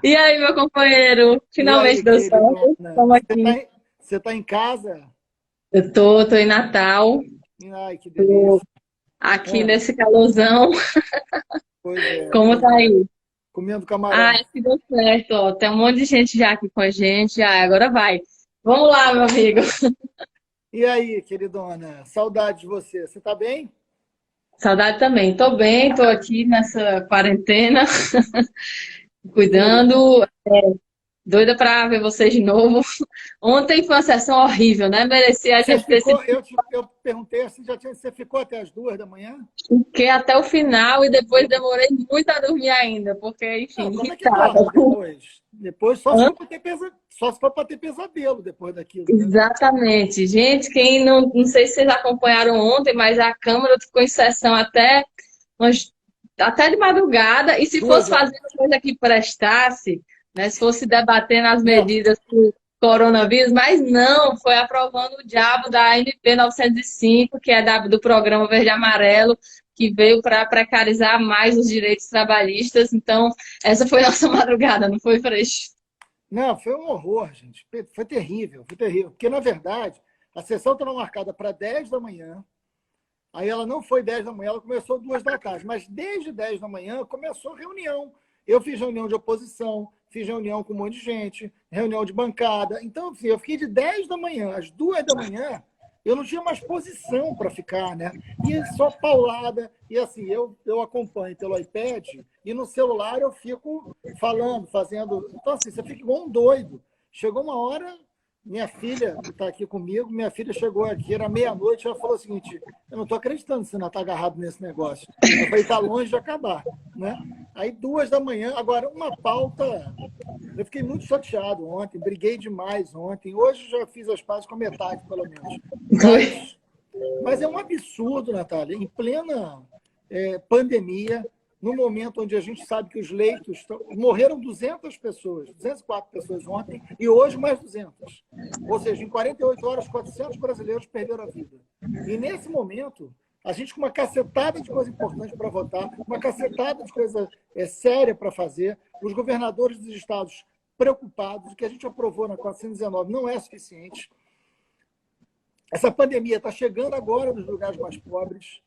E aí, meu companheiro? E Finalmente aí, deu certo. queridona? Estamos aqui. Você tá em casa? Eu tô em Natal, Ai, que tô delícia. aqui Ah, nesse calorzão. pois é, Como pois tá é. aí? Comendo Ah, camarão. acho que deu certo, ó. Tem um monte de gente já aqui com a gente. Ah, agora vai. Vamos lá, meu amigo. E aí, queridona? Saudade de você. Você tá bem? Saudade também. Tô bem, tô aqui nessa quarentena, Jura? cuidando. Doida pra ver vocês de novo. Ontem foi uma sessão horrível, né? Merecia a Você gente ter sido. ficou, eu perguntei assim, você ficou até as 2 da manhã? Fiquei até o final e depois demorei muito a dormir ainda, porque, enfim, Não, como é que irritada. dorme depois? Depois só se Hã? for para ter só se for para ter pesadelo depois daquilo, né? Exatamente. Gente, quem não sei se vocês acompanharam ontem, mas a Câmara ficou em sessão umas- até de madrugada, e se fosse 2 horas. fazer coisa que prestasse, né, se fosse debatendo as Não, medidas do coronavírus, mas não, foi aprovando o diabo da MP 905, que é do Programa Verde e Amarelo, que veio para precarizar mais os direitos trabalhistas. Então, essa foi nossa madrugada, não foi, Freixo? não, foi um horror, gente. Foi terrível, foi terrível. Porque, na verdade, a sessão estava marcada para 10 da manhã, aí ela não foi 10 da manhã, ela começou 2 da tarde. Mas desde 10 da manhã começou reunião. Eu fiz reunião de oposição, fiz reunião com um monte de gente, reunião de bancada. Então, assim, eu fiquei de 10 da manhã às 2 da manhã, eu não tinha mais posição para ficar, né? E só paulada. E assim, eu acompanho pelo iPad e no celular eu fico falando, fazendo. Então, assim, você fica igual um doido. Chegou uma hora, minha filha, que está aqui comigo, minha filha chegou aqui, era meia-noite, ela falou o seguinte: eu não estou acreditando que você não está agarrado nesse negócio. Eu falei, está longe de acabar, né? Aí 2 da manhã, agora uma pauta. Eu fiquei muito chateado ontem, briguei demais ontem. Hoje já fiz as pazes com a metade, pelo menos. Mas é um absurdo, Natália, em plena pandemia, no momento onde a gente sabe que os leitos morreram 200 pessoas, 204 pessoas ontem, e hoje mais 200. Ou seja, em 48 horas, 400 brasileiros perderam a vida. E nesse momento, a gente com uma cacetada de coisa importante para votar, uma cacetada de coisa séria para fazer, os governadores dos estados preocupados, o que a gente aprovou na 419 não é suficiente. Essa pandemia está chegando agora nos lugares mais pobres,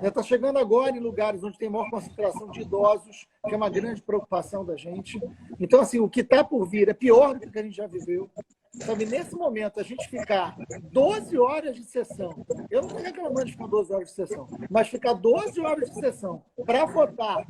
está chegando agora em lugares onde tem maior concentração de idosos, que é uma grande preocupação da gente. Então, assim, o que está por vir é pior do que a gente já viveu. Sabe, nesse momento, a gente ficar 12 horas de sessão, eu não estou reclamando de ficar 12 horas de sessão, mas ficar 12 horas de sessão para votar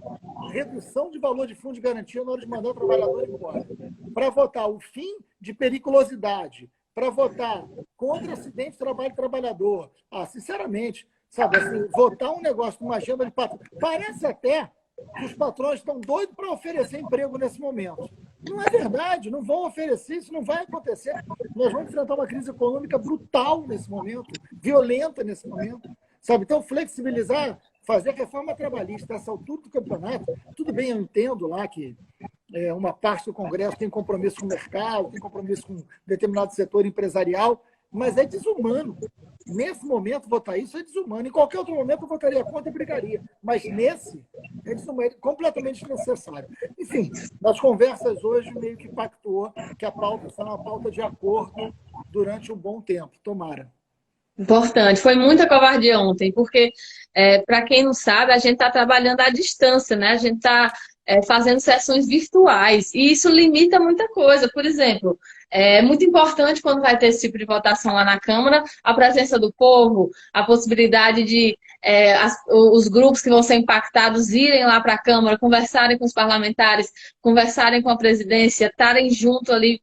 redução de valor de fundo de garantia na hora de mandar o trabalhador embora, para votar o fim de periculosidade, para votar contra acidente de trabalho trabalhador. Ah, sinceramente, sabe, assim, votar um negócio com uma agenda de patrão. Parece até que os patrões estão doidos para oferecer emprego nesse momento. Não é verdade, não vão oferecer, isso não vai acontecer. Nós vamos enfrentar uma crise econômica brutal nesse momento, violenta nesse momento. Sabe? Então, flexibilizar, fazer reforma trabalhista nessa altura do campeonato, tudo bem, eu entendo lá que uma parte do Congresso tem compromisso com o mercado, tem compromisso com determinado setor empresarial, mas é desumano. Nesse momento, votar isso é desumano. Em qualquer outro momento, eu votaria contra e brigaria. Mas nesse, é desumano, é completamente desnecessário. Enfim, nas conversas hoje, meio que pactuou que a pauta será uma pauta de acordo durante um bom tempo. Tomara. Importante. Foi muita covardia ontem, porque, para quem não sabe, a gente está trabalhando à distância, né? A gente está fazendo sessões virtuais, e isso limita muita coisa. Por exemplo, é muito importante quando vai ter esse tipo de votação lá na Câmara, a presença do povo, a possibilidade de os grupos que vão ser impactados irem lá para a Câmara, conversarem com os parlamentares, conversarem com a presidência, estarem junto ali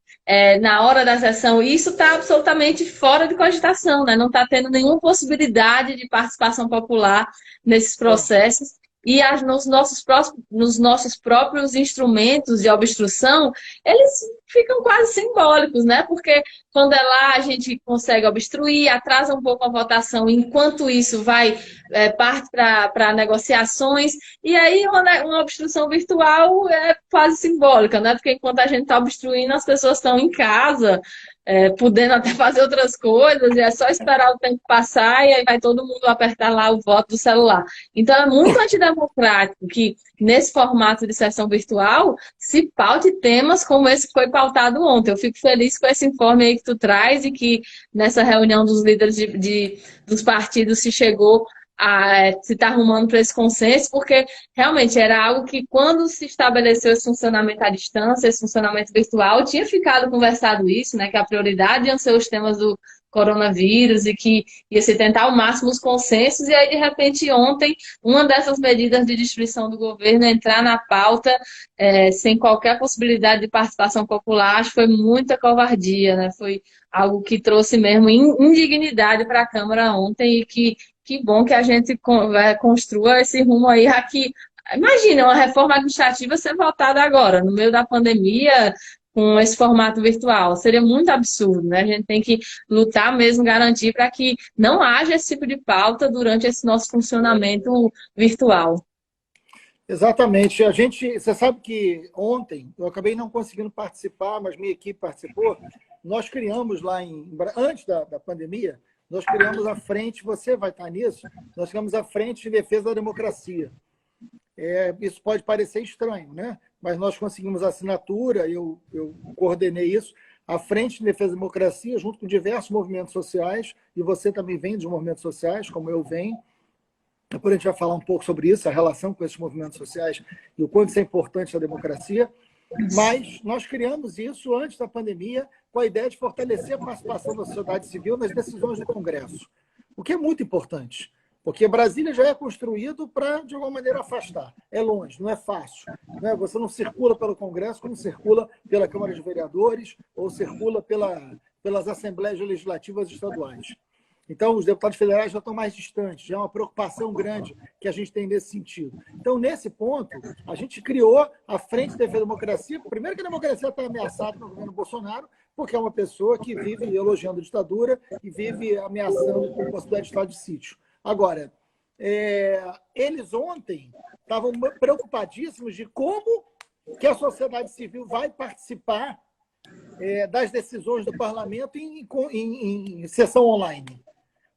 na hora da sessão, e isso está absolutamente fora de cogitação, né? Não está tendo nenhuma possibilidade de participação popular nesses É. processos. E nos nossos próprios instrumentos de obstrução, eles ficam quase simbólicos, né? Porque quando é lá, a gente consegue obstruir, atrasa um pouco a votação, enquanto isso vai parte para negociações, e aí uma obstrução virtual é quase simbólica, né? Porque enquanto a gente está obstruindo, as pessoas estão em casa, podendo até fazer outras coisas, e é só esperar o tempo passar e aí vai todo mundo apertar lá o voto do celular. Então é muito antidemocrático que nesse formato de sessão virtual, se paute temas como esse que foi pautado ontem. Eu fico feliz com esse informe aí que tu traz e que nessa reunião dos líderes dos partidos se chegou se está arrumando para esse consenso, porque realmente era algo que, quando se estabeleceu esse funcionamento à distância, esse funcionamento virtual, tinha ficado conversado isso, né, que a prioridade iam ser os temas do coronavírus e que ia se tentar ao máximo os consensos, e aí, de repente, ontem, uma dessas medidas de destruição do governo entrar na pauta sem qualquer possibilidade de participação popular, acho que foi muita covardia, né? Foi algo que trouxe mesmo indignidade para a Câmara ontem e que bom que a gente construa esse rumo aí aqui. Imagina, uma reforma administrativa ser votada agora, no meio da pandemia, com esse formato virtual. Seria muito absurdo, né? A gente tem que lutar mesmo, garantir para que não haja esse tipo de pauta durante esse nosso funcionamento virtual. Exatamente. Você sabe que ontem eu acabei não conseguindo participar, mas minha equipe participou. Nós criamos lá antes da pandemia, nós criamos a frente, você vai estar nisso, nós criamos a Frente de Defesa da Democracia. Isso pode parecer estranho, né? Mas nós conseguimos a assinatura, eu coordenei isso, a Frente de Defesa da Democracia, junto com diversos movimentos sociais, e você também vem dos movimentos sociais, como eu venho. Depois a gente vai falar um pouco sobre isso, a relação com esses movimentos sociais e o quanto isso é importante na democracia. Mas nós criamos isso antes da pandemia com a ideia de fortalecer a participação da sociedade civil nas decisões do Congresso, o que é muito importante, porque Brasília já é construído para, de alguma maneira, afastar. É longe, não é fácil. Né? Você não circula pelo Congresso como circula pela Câmara de Vereadores ou circula pelas Assembleias Legislativas Estaduais. Então, os deputados federais já estão mais distantes, já é uma preocupação grande que a gente tem nesse sentido. Então, nesse ponto, a gente criou a Frente de Defesa da Democracia. Primeiro que a democracia está ameaçada no governo Bolsonaro, porque é uma pessoa que vive elogiando a ditadura e vive ameaçando com possibilidade de estado de sítio. Agora, eles ontem estavam preocupadíssimos de como que a sociedade civil vai participar das decisões do parlamento em sessão online.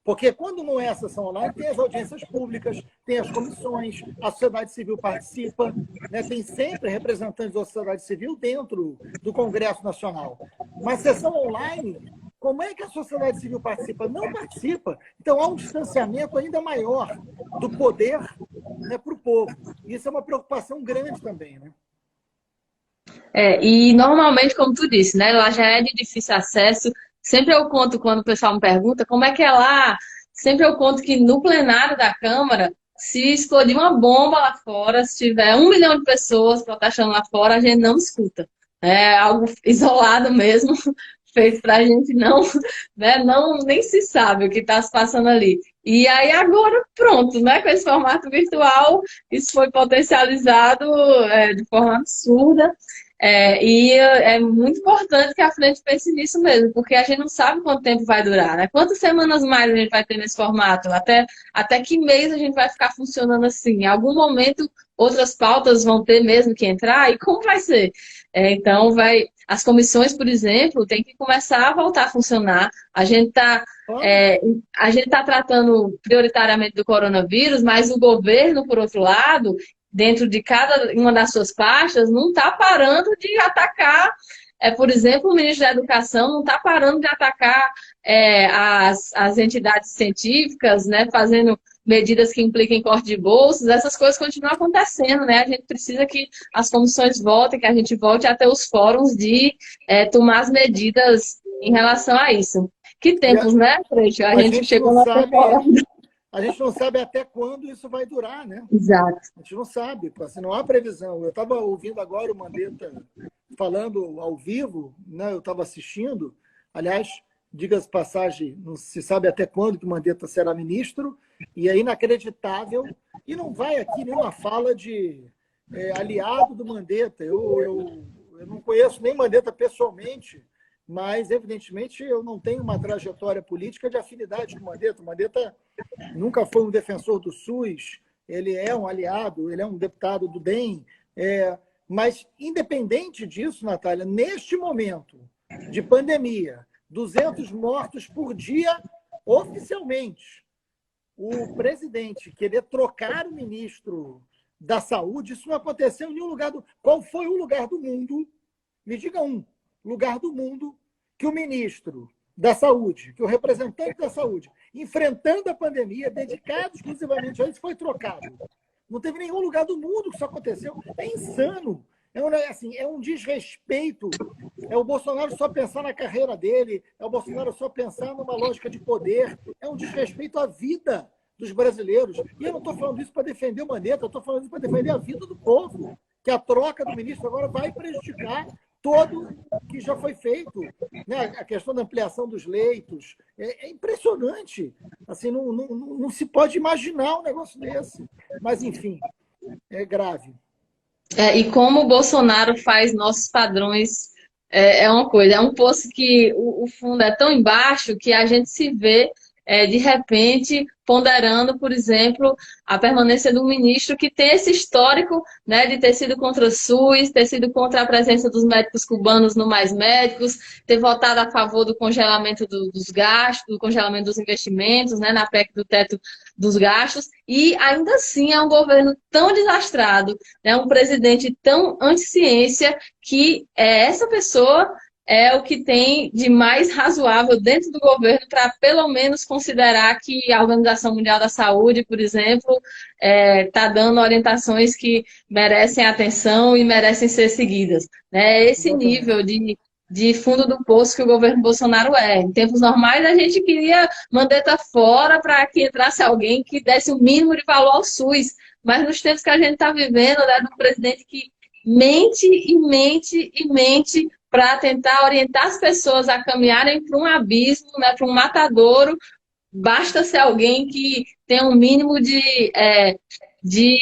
Porque quando não é a sessão online, tem as audiências públicas, tem as comissões, a sociedade civil participa, né? Tem sempre representantes da sociedade civil dentro do Congresso Nacional. Mas sessão online, como é que a sociedade civil participa? Não participa. Então há um distanciamento ainda maior do poder, né, para o povo. Isso é uma preocupação grande também, né? E normalmente, como tu disse, né, lá já é de difícil acesso. Sempre eu conto, quando o pessoal me pergunta como é que é lá, sempre eu conto que no plenário da Câmara, se explodir uma bomba lá fora, se tiver 1 milhão de pessoas protestando lá fora, a gente não escuta. É algo isolado mesmo, feito para a gente não, né, nem se sabe o que está se passando ali. E aí agora, pronto, né, com esse formato virtual, isso foi potencializado de forma absurda. E é muito importante que a frente pense nisso mesmo, porque a gente não sabe quanto tempo vai durar, né? Quantas semanas mais a gente vai ter nesse formato? Até que mês a gente vai ficar funcionando assim? Em algum momento, outras pautas vão ter mesmo que entrar, e como vai ser? Então, as comissões, por exemplo, tem que começar a voltar a funcionar. A gente está tratando prioritariamente do coronavírus, mas o governo, por outro lado, dentro de cada uma das suas pastas, não está parando de atacar, por exemplo, o ministro da Educação não está parando de atacar as entidades científicas, né, fazendo medidas que impliquem corte de bolsas. Essas coisas continuam acontecendo, né? A gente precisa que as comissões voltem, que a gente volte a ter os fóruns de tomar as medidas em relação a isso. Que tempos, né, Freixo? A gente chegou na temporada. A gente não sabe até quando isso vai durar, né? Exato. A gente não sabe, assim, não há previsão. Eu estava ouvindo agora o Mandetta falando ao vivo, né? Eu estava assistindo. Aliás, diga-se passagem, não se sabe até quando que o Mandetta será ministro, e é inacreditável. E não vai aqui nenhuma fala de aliado do Mandetta. Eu não conheço nem Mandetta pessoalmente, mas, evidentemente, eu não tenho uma trajetória política de afinidade com o Mandetta. O Mandetta nunca foi um defensor do SUS, ele é um aliado, ele é um deputado do DEM. Mas, independente disso, Natália, neste momento de pandemia, 200 mortos por dia, oficialmente, o presidente querer trocar o ministro da saúde, isso não aconteceu em nenhum lugar do... Qual foi o lugar do mundo, me diga um, lugar do mundo que o ministro da saúde, que o representante da saúde, enfrentando a pandemia, dedicado exclusivamente a isso, foi trocado. Não teve nenhum lugar do mundo que isso aconteceu. É insano. É um desrespeito. É o Bolsonaro só pensar na carreira dele, é o Bolsonaro só pensar numa lógica de poder. É um desrespeito à vida dos brasileiros. E eu não estou falando isso para defender o Mandetta, eu estou falando isso para defender a vida do povo, que a troca do ministro agora vai prejudicar todo que já foi feito, né? A questão da ampliação dos leitos. É impressionante. Assim, não se pode imaginar um negócio desse. Mas, enfim, é grave. E como o Bolsonaro faz nossos padrões, é uma coisa, é um poço que o fundo é tão embaixo que a gente se vê, de repente, ponderando, por exemplo, a permanência do ministro que tem esse histórico, né, de ter sido contra o SUS, ter sido contra a presença dos médicos cubanos no Mais Médicos, ter votado a favor do congelamento dos gastos, do congelamento dos investimentos, né, na PEC do teto dos gastos, e ainda assim é um governo tão desastrado, né, um presidente tão anti-ciência, que essa pessoa é o que tem de mais razoável dentro do governo para, pelo menos, considerar que a Organização Mundial da Saúde, por exemplo, está dando orientações que merecem atenção e merecem ser seguidas. Né? Esse nível de fundo do poço que o governo Bolsonaro é. Em tempos normais, a gente queria Mandetta fora para que entrasse alguém que desse o mínimo de valor ao SUS. Mas nos tempos que a gente está vivendo, né, de um presidente que mente e mente e mente para tentar orientar as pessoas a caminharem para um abismo, né, para um matadouro, basta ser alguém que tenha um mínimo de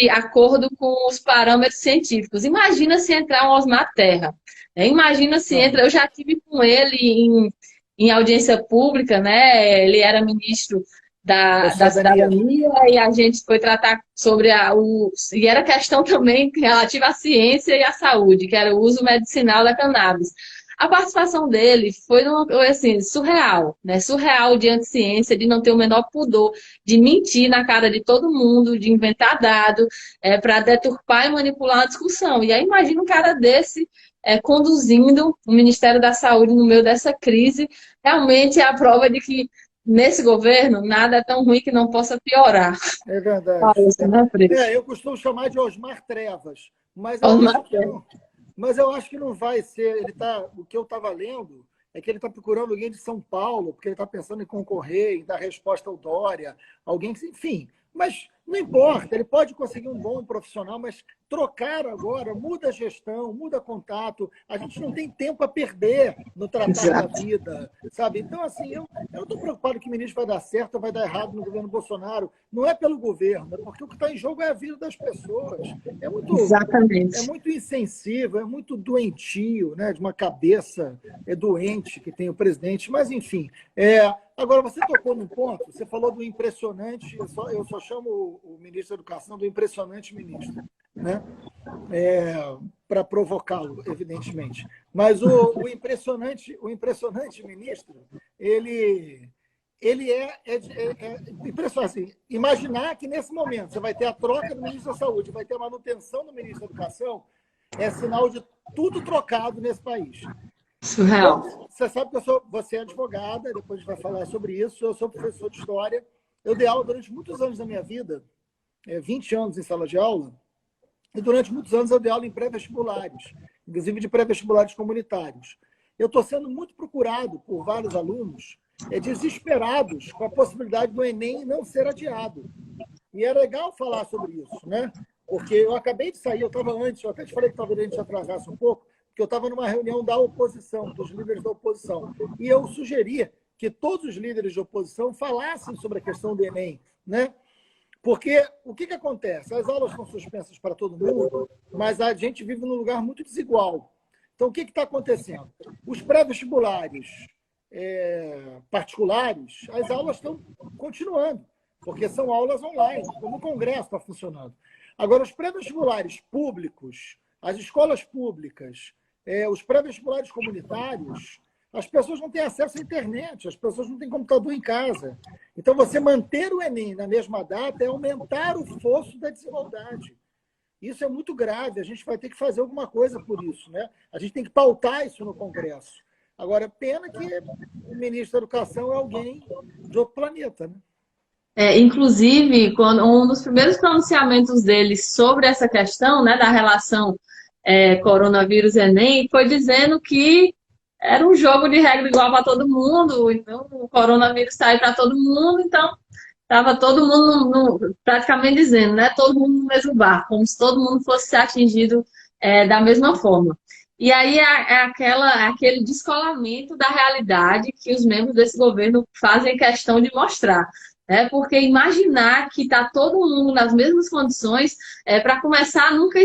acordo com os parâmetros científicos. Imagina se entrar um Osmar Terra. Imagina se entra... Eu já tive com ele em audiência pública, né? Ele era ministro da cidadania e a gente foi tratar sobre e era questão também relativa à ciência e à saúde, que era o uso medicinal da cannabis. A participação dele foi assim, surreal, né? Surreal de anti-ciência, de não ter o menor pudor, de mentir na cara de todo mundo, de inventar dado, para deturpar e manipular a discussão. E aí imagina um cara desse conduzindo o Ministério da Saúde no meio dessa crise. Realmente é a prova de que nesse governo, nada é tão ruim que não possa piorar. É verdade. Eu costumo chamar de Osmar Trevas, mas eu acho que não vai ser. O que eu estava lendo é que ele está procurando alguém de São Paulo, porque ele está pensando em concorrer, em dar resposta ao Dória, alguém que, enfim. Mas não importa, ele pode conseguir um bom profissional, mas trocar agora, muda a gestão, muda contato, a gente não tem tempo a perder no tratar da vida, sabe? Então, assim, eu não estou preocupado que o ministro vai dar certo ou vai dar errado no governo Bolsonaro. Não é pelo governo, é porque o que está em jogo é a vida das pessoas. É muito insensível, é muito doentio, né? De uma cabeça doente que tem o presidente. Mas, enfim, agora, você tocou num ponto, você falou do impressionante, eu só chamo o ministro da Educação do impressionante ministro, né? Para provocá-lo, evidentemente. Mas o impressionante ministro, ele impressionante. Assim, imaginar que nesse momento você vai ter a troca do ministro da Saúde, vai ter a manutenção do ministro da Educação, é sinal de tudo trocado nesse país. Surreal. Então, você sabe que você é advogada, depois a gente vai falar sobre isso, eu sou professor de História, eu dei aula durante muitos anos da minha vida, 20 anos em sala de aula, e durante muitos anos eu dei aula em pré-vestibulares, inclusive de pré-vestibulares comunitários. Eu estou sendo muito procurado por vários alunos desesperados com a possibilidade do Enem não ser adiado. E é legal falar sobre isso, né? Porque eu acabei de sair, eu até te falei que talvez a gente atrasasse um pouco, porque eu estava numa reunião da oposição, dos líderes da oposição, e eu sugeria que todos os líderes de oposição falassem sobre a questão do Enem, né? Porque o que acontece? As aulas estão suspensas para todo mundo, mas a gente vive num lugar muito desigual. Então, o que está acontecendo? Os pré-vestibulares particulares, as aulas estão continuando, porque são aulas online, como o Congresso está funcionando. Agora, os pré-vestibulares públicos, as escolas públicas, os pré-vestibulares comunitários, as pessoas não têm acesso à internet, as pessoas não têm computador em casa. Então, você manter o Enem na mesma data é aumentar o fosso da desigualdade. Isso é muito grave, a gente vai ter que fazer alguma coisa por isso, né? A gente tem que pautar isso no Congresso. Agora, pena que o ministro da Educação é alguém de outro planeta, né? Inclusive, quando um dos primeiros pronunciamentos dele sobre essa questão, né, da relação coronavírus-Enem, foi dizendo que era um jogo de regra igual para todo mundo, então o coronavírus está aí para todo mundo, então estava todo mundo praticamente dizendo, né, todo mundo no mesmo barco, como se todo mundo fosse ser atingido da mesma forma. E aí aquele descolamento da realidade que os membros desse governo fazem questão de mostrar. Porque imaginar que está todo mundo nas mesmas condições, para começar, nunca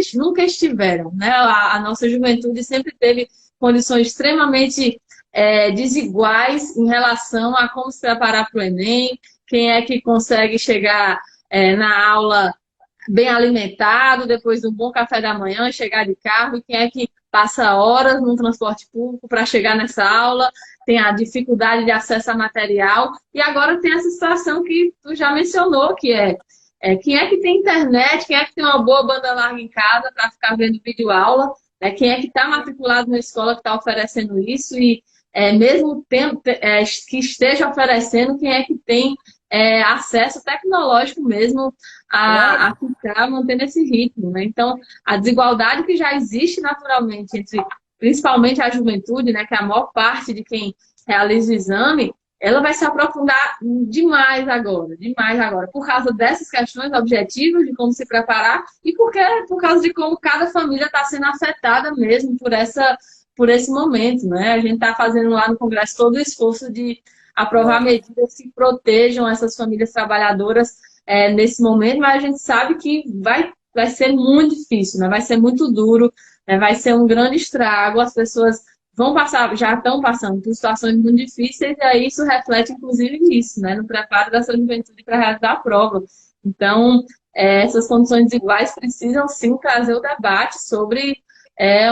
estiveram. Né? A nossa juventude sempre teve condições extremamente desiguais em relação a como se preparar para o Enem, quem é que consegue chegar na aula bem alimentado, depois de um bom café da manhã, chegar de carro, e quem é que passa horas no transporte público para chegar nessa aula, tem a dificuldade de acesso a material, e agora tem essa situação que tu já mencionou, que quem é que tem internet, quem é que tem uma boa banda larga em casa para ficar vendo videoaula, quem é que está matriculado na escola que está oferecendo isso, e mesmo que esteja oferecendo, quem é que tem acesso tecnológico mesmo a ficar mantendo esse ritmo, né? Então, a desigualdade que já existe naturalmente entre, principalmente a juventude, né, que é a maior parte de quem realiza o exame, ela vai se aprofundar demais agora, por causa dessas questões objetivas de como se preparar e por causa de como cada família está sendo afetada mesmo por esse momento, né? A gente está fazendo lá no Congresso todo o esforço de aprovar medidas que protejam essas famílias trabalhadoras nesse momento, mas a gente sabe que vai ser muito difícil, né? Vai ser muito duro, né? Vai ser um grande estrago, as pessoas vão passar, já estão passando por situações muito difíceis, e aí isso reflete, inclusive, nisso, né? No preparo dessa juventude para realizar a prova. Então, essas condições desiguais precisam, sim, trazer o debate sobre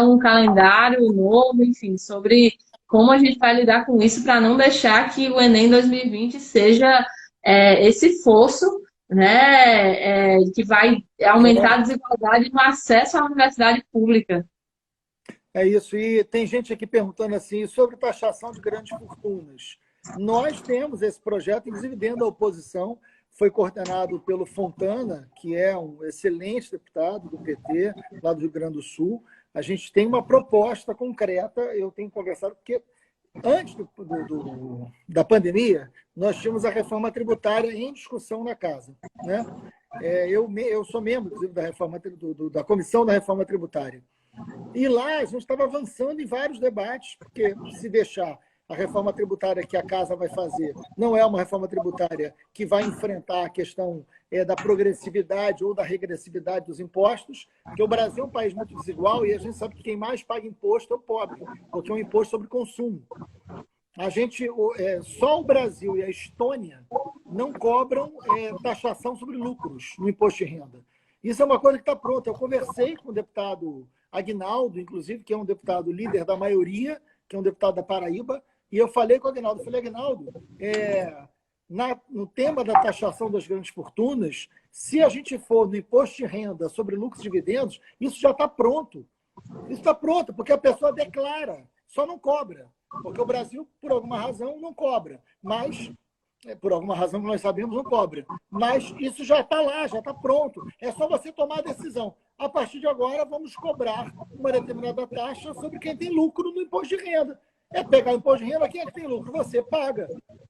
um calendário novo, enfim, sobre como a gente vai lidar com isso para não deixar que o Enem 2020 seja esse fosso, né, que vai aumentar a desigualdade no acesso à universidade pública. É isso. E tem gente aqui perguntando assim sobre taxação de grandes fortunas. Nós temos esse projeto, inclusive dentro da oposição, foi coordenado pelo Fontana, que é um excelente deputado do PT, lá do Rio Grande do Sul. A gente tem uma proposta concreta, eu tenho conversado, porque antes da pandemia, nós tínhamos a reforma tributária em discussão na casa, né? Eu sou membro, inclusive, da comissão da reforma tributária. E lá a gente estava avançando em vários debates, porque se deixar a reforma tributária que a casa vai fazer não é uma reforma tributária que vai enfrentar a questão da progressividade ou da regressividade dos impostos, porque o Brasil é um país muito desigual e a gente sabe que quem mais paga imposto é o pobre, porque é um imposto sobre consumo. Só o Brasil e a Estônia não cobram taxação sobre lucros no imposto de renda. Isso é uma coisa que está pronta. Eu conversei com o deputado Aguinaldo, inclusive, que é um deputado líder da maioria, que é um deputado da Paraíba, e eu falei com o Aguinaldo, Aguinaldo, no tema da taxação das grandes fortunas, se a gente for no imposto de renda sobre lucros e dividendos, isso já está pronto. Isso está pronto, porque a pessoa declara, só não cobra. Porque o Brasil, por alguma razão, não cobra. Mas, por alguma razão que nós sabemos, não cobra. Mas isso já está lá, já está pronto. É só você tomar a decisão. A partir de agora, vamos cobrar uma determinada taxa sobre quem tem lucro no imposto de renda. É pegar o imposto de renda, quem é que tem lucro? Você paga.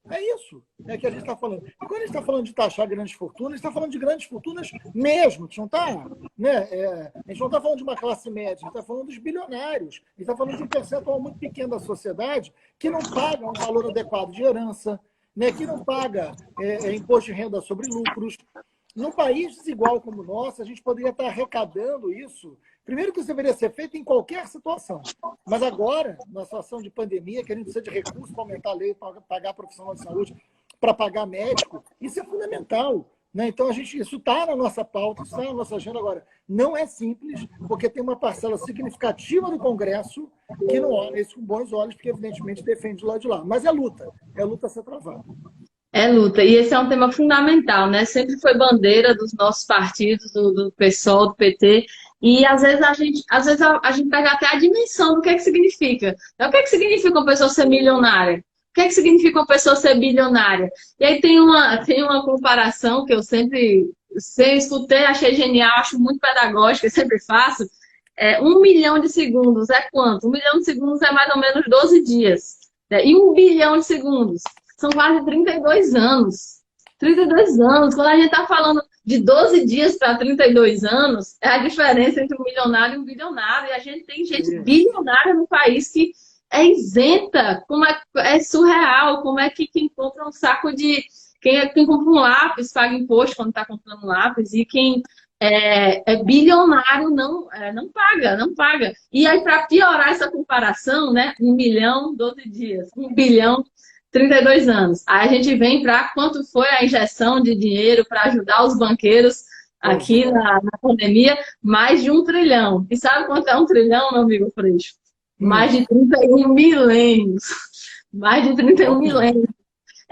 É isso que a gente está falando. E quando a gente está falando de taxar grandes fortunas, a gente está falando de grandes fortunas mesmo. A gente não está falando de uma classe média, a gente está falando dos bilionários. A gente está falando de um percentual muito pequeno da sociedade que não paga um valor adequado de herança, né, que não paga imposto de renda sobre lucros. Num país desigual como o nosso, a gente poderia estar arrecadando isso. Primeiro que isso deveria ser feito em qualquer situação. Mas agora, na situação de pandemia, que a gente precisa de recursos para aumentar a lei, para pagar profissional de saúde, para pagar médico, isso é fundamental. Né? Então, isso está na nossa pauta, isso está na nossa agenda. Agora, não é simples, porque tem uma parcela significativa do Congresso que não olha isso com bons olhos, porque, evidentemente, defende do lado de lá. Mas é luta a ser travada. É luta. E esse é um tema fundamental, né? Sempre foi bandeira dos nossos partidos, do PSOL, do PT. E às vezes a gente pega até a dimensão do que é que significa. Então, o que é que significa uma pessoa ser milionária? O que é que significa uma pessoa ser bilionária? E aí tem uma comparação que eu sempre escutei, achei genial, acho muito pedagógica, e sempre faço. 1 milhão de segundos é quanto? 1 milhão de segundos é mais ou menos 12 dias. Né? E 1 bilhão de segundos são quase 32 anos. 32 anos. Quando a gente está falando de 12 dias para 32 anos, é a diferença entre um milionário e um bilionário. E a gente tem gente bilionária no país que é isenta. Como é surreal. Como é que quem compra um saco de... Quem compra um lápis paga imposto quando está comprando um lápis. E quem é bilionário não paga, não paga. E aí, para piorar essa comparação, né? 1 milhão, 12 dias. 1 bilhão, 32 anos. Aí a gente vem para quanto foi a injeção de dinheiro para ajudar os banqueiros aqui na pandemia? Mais de 1 trilhão. E sabe quanto é 1 trilhão, meu amigo Freixo? Mais de 31 milênios. Mais de 31 milênios.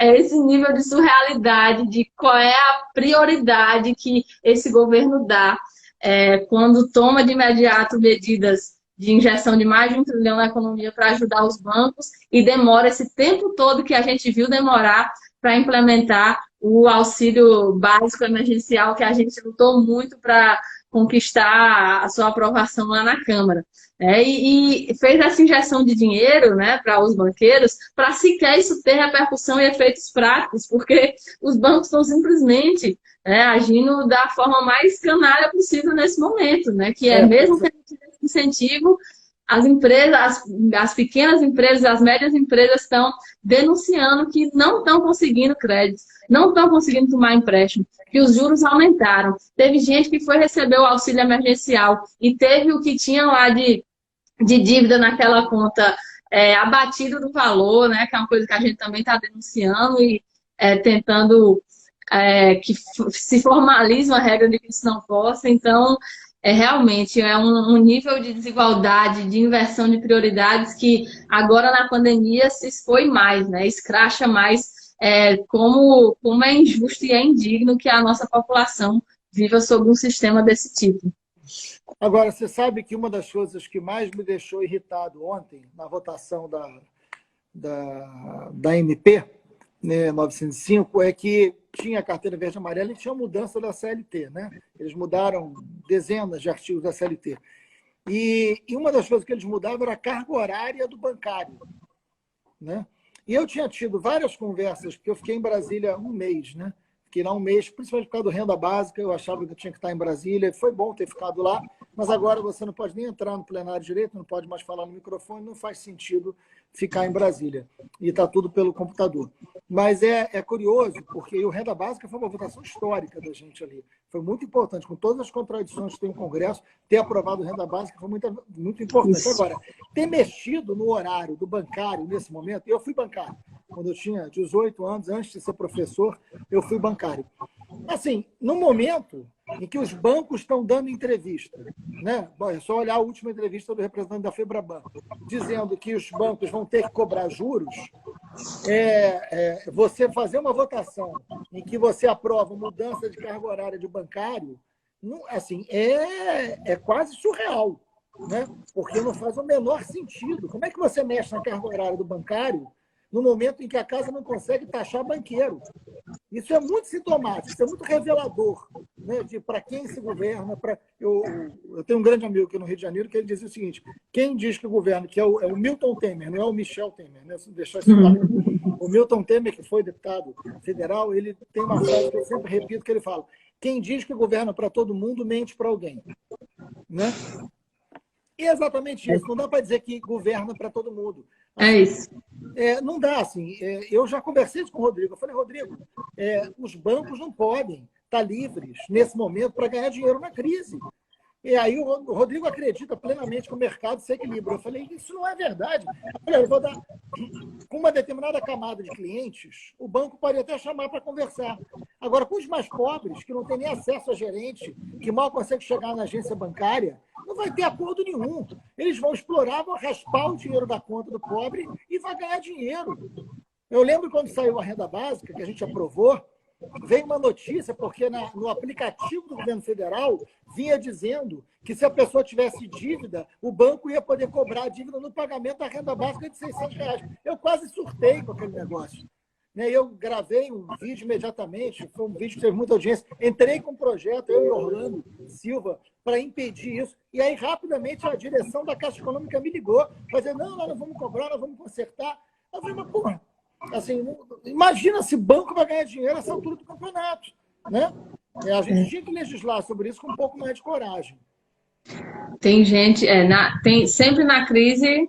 É esse nível de surrealidade, de qual é a prioridade que esse governo dá quando toma de imediato medidas de injeção de mais de 1 trilhão na economia para ajudar os bancos e demora esse tempo todo que a gente viu demorar para implementar o auxílio básico emergencial que a gente lutou muito para conquistar a sua aprovação lá na Câmara. E fez essa injeção de dinheiro, né, para os banqueiros, para sequer isso ter repercussão e efeitos práticos, porque os bancos estão simplesmente agindo da forma mais canalha possível nesse momento, né, que mesmo que a gente dê esse incentivo, as empresas, as pequenas empresas, as médias empresas estão denunciando que não estão conseguindo crédito, não estão conseguindo tomar empréstimo, que os juros aumentaram. Teve gente que foi receber o auxílio emergencial e teve o que tinha lá de dívida naquela conta abatido do valor, né? Que é uma coisa que a gente também está denunciando e tentando que se formalize uma regra de que isso não possa. Então, realmente é um nível de desigualdade, de inversão de prioridades que agora na pandemia se expõe mais, né? Escracha mais como é injusto e é indigno que a nossa população viva sob um sistema desse tipo. Agora, você sabe que uma das coisas que mais me deixou irritado ontem, na votação da MP, né, 905, é que tinha a carteira verde e amarela e tinha mudança da CLT. Né? Eles mudaram dezenas de artigos da CLT. E uma das coisas que eles mudavam era a carga horária do bancário. Né? E eu tinha tido várias conversas, porque eu fiquei em Brasília um mês, né? Fiquei lá um mês, principalmente por causa do renda básica, eu achava que eu tinha que estar em Brasília, foi bom ter ficado lá, mas agora você não pode nem entrar no plenário direito, não pode mais falar no microfone, não faz sentido ficar em Brasília. E está tudo pelo computador. Mas é curioso, porque o renda básica foi uma votação histórica da gente ali. Foi muito importante, com todas as contradições que tem o Congresso, ter aprovado o renda básica foi muito, muito importante. Isso. Agora, ter mexido no horário do bancário nesse momento, eu fui bancário. Quando eu tinha 18 anos, antes de ser professor, eu fui bancário. Assim, no momento em que os bancos estão dando entrevista, né? É só olhar a última entrevista do representante da Febraban, dizendo que os bancos vão ter que cobrar juros, você fazer uma votação em que você aprova mudança de carga horária de bancário, não, assim, é quase surreal, né? Porque não faz o menor sentido. Como é que você mexe na carga horária do bancário no momento em que a casa não consegue taxar banqueiro? Isso é muito sintomático, isso é muito revelador, né, de para quem se governa. Eu tenho um grande amigo aqui no Rio de Janeiro que ele dizia o seguinte: quem diz que o governo, que é o Milton Temer, não é o Michel Temer, né, deixar isso claro. O Milton Temer, que foi deputado federal, ele tem uma frase que eu sempre repito, que ele fala: quem diz que governa para todo mundo, mente para alguém. Né? E é exatamente isso, não dá para dizer que governa para todo mundo. Assim, é isso. Não dá, assim. Eu já conversei isso com o Rodrigo. Eu falei: Rodrigo, os bancos não podem estar livres nesse momento para ganhar dinheiro na crise. E aí o Rodrigo acredita plenamente que o mercado se equilibra. Eu falei: isso não é verdade. Eu vou dar... Com uma determinada camada de clientes, o banco pode até chamar para conversar. Agora, com os mais pobres, que não têm nem acesso a gerente, que mal conseguem chegar na agência bancária, não vai ter acordo nenhum. Eles vão explorar, vão raspar o dinheiro da conta do pobre e vai ganhar dinheiro. Eu lembro quando saiu a renda básica, que a gente aprovou, veio uma notícia, porque no aplicativo do governo federal vinha dizendo que se a pessoa tivesse dívida, o banco ia poder cobrar a dívida no pagamento da renda básica de R$ 600. Eu quase surtei com aquele negócio. Eu gravei um vídeo imediatamente, foi um vídeo que teve muita audiência. Entrei com um projeto, eu e Orlando Silva, para impedir isso. E aí, rapidamente, a direção da Caixa Econômica me ligou, para dizer, não, nós vamos cobrar, nós vamos consertar. Eu falei, mas, porra, assim, imagina se banco vai ganhar dinheiro nessa altura do campeonato, né? A gente tinha que legislar sobre isso com um pouco mais de coragem. Tem gente, sempre na crise,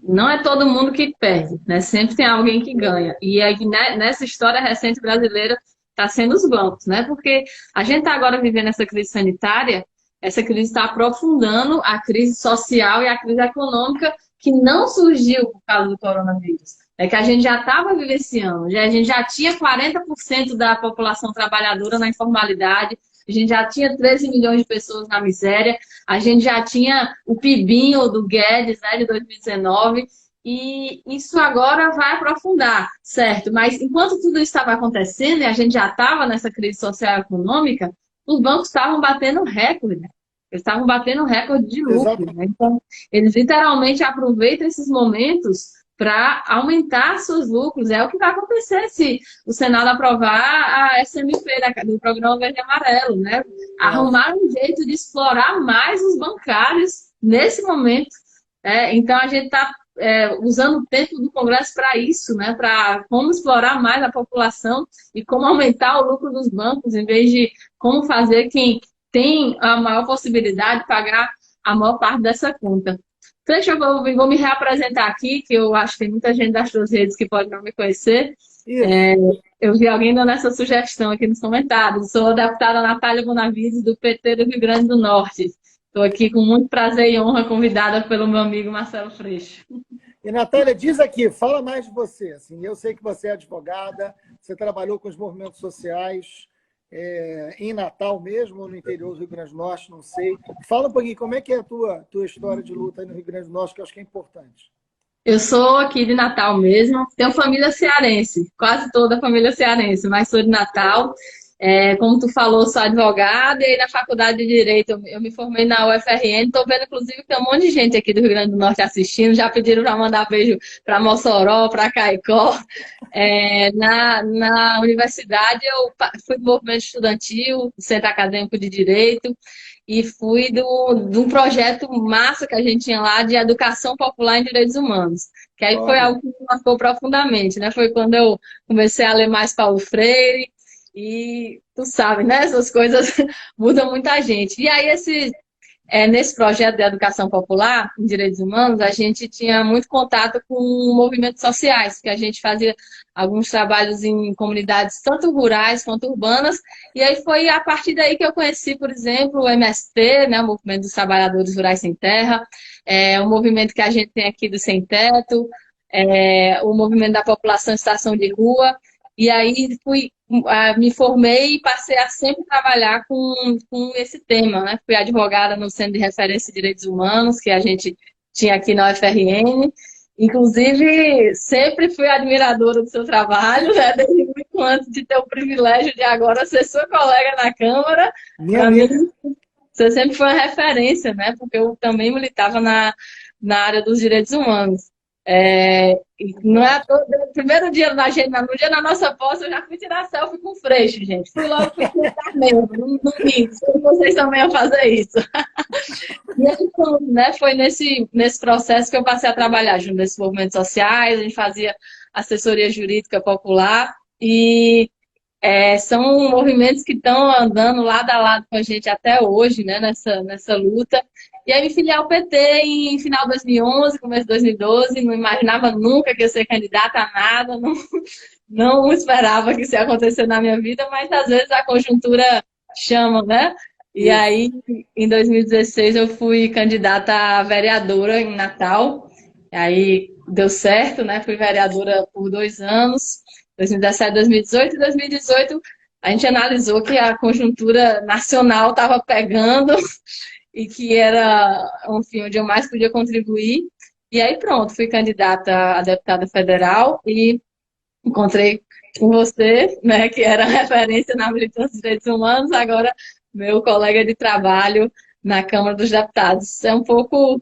não é todo mundo que perde, né? Sempre tem alguém que ganha. E aí, nessa história recente brasileira, está sendo os bancos, né? Porque a gente está agora vivendo essa crise sanitária, essa crise está aprofundando a crise social e a crise econômica que não surgiu por causa do coronavírus. É que a gente já estava vivenciando, a gente já tinha 40% da população trabalhadora na informalidade, a gente já tinha 13 milhões de pessoas na miséria, a gente já tinha o PIBinho do Guedes, né, de 2019, e isso agora vai aprofundar, certo? Mas enquanto tudo isso estava acontecendo e a gente já estava nessa crise social e econômica, os bancos estavam batendo recorde, né? Eles estavam batendo recorde de lucro, né? Então, eles literalmente aproveitam esses momentos para aumentar seus lucros. É o que vai acontecer se o Senado aprovar a SMP, do Programa Verde e Amarelo, né? Arrumar um jeito de explorar mais os bancários nesse momento. Então, a gente está usando o tempo do Congresso para isso, né? Para como explorar mais a população e como aumentar o lucro dos bancos, em vez de como fazer quem tem a maior possibilidade de pagar a maior parte dessa conta. Deixa eu vou me reapresentar aqui, que eu acho que tem muita gente das suas redes que pode não me conhecer. Eu vi alguém dando essa sugestão aqui nos comentários. Sou a deputada Natália Bonavides, do PT do Rio Grande do Norte. Estou aqui com muito prazer e honra, convidada pelo meu amigo Marcelo Freixo. E, Natália, diz aqui, fala mais de você. Assim, eu sei que você é advogada, você trabalhou com os movimentos sociais em Natal mesmo, ou no interior do Rio Grande do Norte, não sei. Fala um pouquinho, como é que é a tua história de luta aí no Rio Grande do Norte, que eu acho que é importante. Eu sou aqui de Natal mesmo, tenho família cearense, quase toda a família cearense, mas sou de Natal. Como tu falou, sou advogada e aí na faculdade de Direito eu me formei na UFRN. Estou vendo, inclusive, que tem um monte de gente aqui do Rio Grande do Norte assistindo. Já pediram para mandar beijo para Mossoró, para Caicó. Na universidade eu fui do movimento estudantil, do Centro Acadêmico de Direito, e fui de um projeto massa que a gente tinha lá de educação popular em direitos humanos. Que aí foi algo que me marcou profundamente, né? Foi quando eu comecei a ler mais Paulo Freire. E tu sabe, né? Essas coisas mudam muita gente. E aí, nesse projeto de educação popular em direitos humanos, a gente tinha muito contato com movimentos sociais, que a gente fazia alguns trabalhos em comunidades tanto rurais quanto urbanas. E aí foi a partir daí que eu conheci, por exemplo, o MST, né? O Movimento dos Trabalhadores Rurais Sem Terra, o movimento que a gente tem aqui do Sem Teto, o movimento da população em situação de rua. E aí me formei e passei a sempre trabalhar com esse tema, né? Fui advogada no Centro de Referência de Direitos Humanos, que a gente tinha aqui na UFRN. Inclusive, sempre fui admiradora do seu trabalho, né? Desde muito antes de ter o privilégio de agora ser sua colega na Câmara. Para mim, você sempre foi uma referência, né? Porque eu também militava na área dos direitos humanos. Não é no primeiro dia no dia da nossa posse, eu já fui tirar selfie com o Freixo, gente. Fui logo comentar mesmo, no domingo. Vocês também iam fazer isso. E aí, né, foi nesse processo que eu passei a trabalhar junto desses movimentos sociais, a gente fazia assessoria jurídica popular e são movimentos que estão andando lado a lado com a gente até hoje, né, nessa luta. E aí me filiei ao PT em final de 2011, começo de 2012, não imaginava nunca que ia ser candidata a nada, não esperava que isso ia acontecer na minha vida, mas às vezes a conjuntura chama, né? E aí, em 2016, eu fui candidata a vereadora em Natal, e aí deu certo, né? Fui vereadora por 2 anos, 2017, 2018, e 2018 a gente analisou que a conjuntura nacional estava pegando e que era, enfim, onde eu mais podia contribuir. E aí pronto, fui candidata a deputada federal e Encontrei com você, né, que era referência na militância dos direitos humanos, agora meu colega de trabalho na Câmara dos Deputados. É um pouco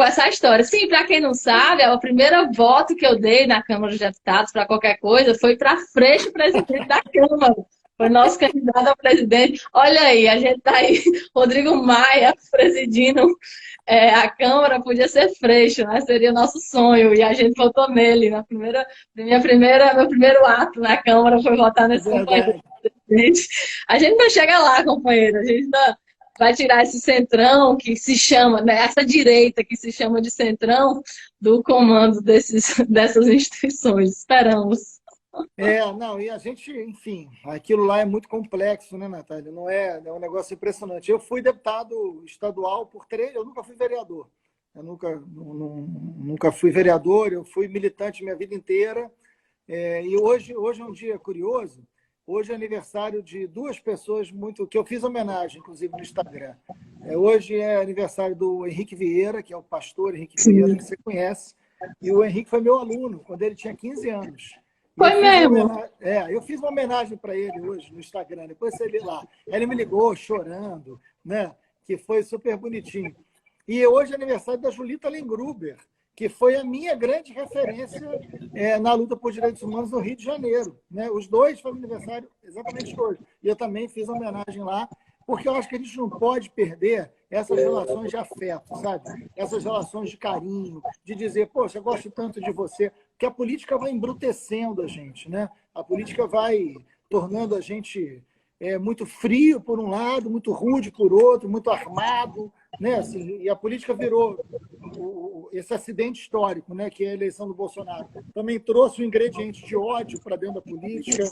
essa história. Sim, para quem não sabe, o primeiro voto que eu dei na Câmara dos Deputados para qualquer coisa foi para Freixo, presidente da Câmara. Foi nosso candidato a presidente. Olha aí, a gente está aí, Rodrigo Maia presidindo a Câmara, podia ser Freixo, né? Seria o nosso sonho. E a gente votou nele. Meu primeiro ato na Câmara foi votar É nesse companheiro. verdade. A gente não chega lá, companheiro. A gente ainda vai tirar esse centrão que se chama, né, essa direita que se chama de centrão do comando dessas instituições. Esperamos. Não, e a gente, enfim, aquilo lá é muito complexo, né, Natália? Não é, é um negócio impressionante. Eu fui deputado estadual eu nunca fui vereador. Eu nunca fui vereador, eu fui militante minha vida inteira. E hoje é um dia curioso. Hoje é aniversário de duas pessoas que eu fiz homenagem, inclusive, no Instagram. Hoje é aniversário do Henrique Vieira, que é o pastor Henrique Vieira, que você conhece. E o Henrique foi meu aluno quando ele tinha 15 anos. Foi mesmo. Eu fiz uma homenagem para ele hoje no Instagram, depois você vê lá. Ele me ligou chorando, né? Que foi super bonitinho. E hoje é aniversário da Julita Lengruber, que foi a minha grande referência na luta por direitos humanos no Rio de Janeiro. Né? Os dois fazem aniversário exatamente hoje. E eu também fiz homenagem lá, porque eu acho que a gente não pode perder essas relações de afeto, sabe? Essas relações de carinho, de dizer, poxa, eu gosto tanto de você, porque a política vai embrutecendo a gente, né? A política vai tornando a gente muito frio por um lado, muito rude por outro, muito armado, né? Assim, e a política virou esse acidente histórico, né? Que é a eleição do Bolsonaro. Também trouxe um ingrediente de ódio para dentro da política,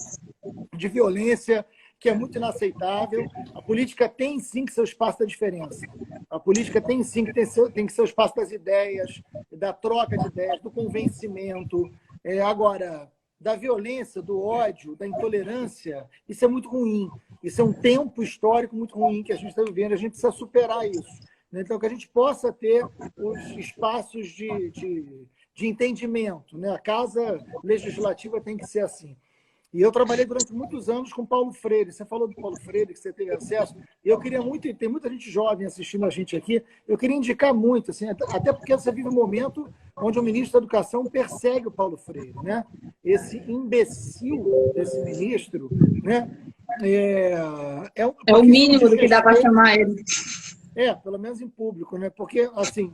de violência, que é muito inaceitável. A política tem sim que ser o espaço da diferença. A política tem sim que tem que ser o espaço das ideias, da troca de ideias, do convencimento. Agora, da violência, do ódio, da intolerância, isso é muito ruim. Isso é um tempo histórico muito ruim que a gente está vivendo. A gente precisa superar isso. Então, que a gente possa ter os espaços de entendimento. Né? A casa legislativa tem que ser assim. E eu trabalhei durante muitos anos com Paulo Freire. Você falou do Paulo Freire, que você teve acesso. E eu queria muito, e tem muita gente jovem assistindo a gente aqui, eu queria indicar muito, assim, até porque você vive um momento onde o ministro da Educação persegue o Paulo Freire. Né? Esse imbecil desse ministro, né? É o mínimo do que dá para chamar ele. Pelo menos em público, né? Porque, assim,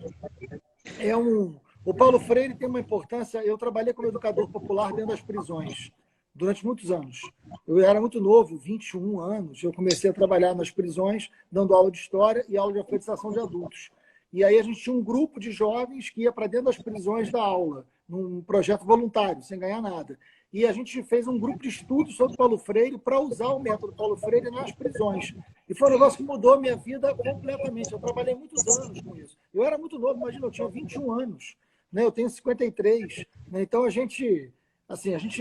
o Paulo Freire tem uma importância. Eu trabalhei como educador popular dentro das prisões durante muitos anos. Eu era muito novo, 21 anos, eu comecei a trabalhar nas prisões, dando aula de história e aula de alfabetização de adultos. E aí a gente tinha um grupo de jovens que ia para dentro das prisões dar aula, num projeto voluntário, sem ganhar nada. E a gente fez um grupo de estudo sobre Paulo Freire para usar o método Paulo Freire nas prisões. E foi um negócio que mudou a minha vida completamente. Eu trabalhei muitos anos com isso. Eu era muito novo, imagina, eu tinha 21 anos. Né? Eu tenho 53. Né? Então, a gente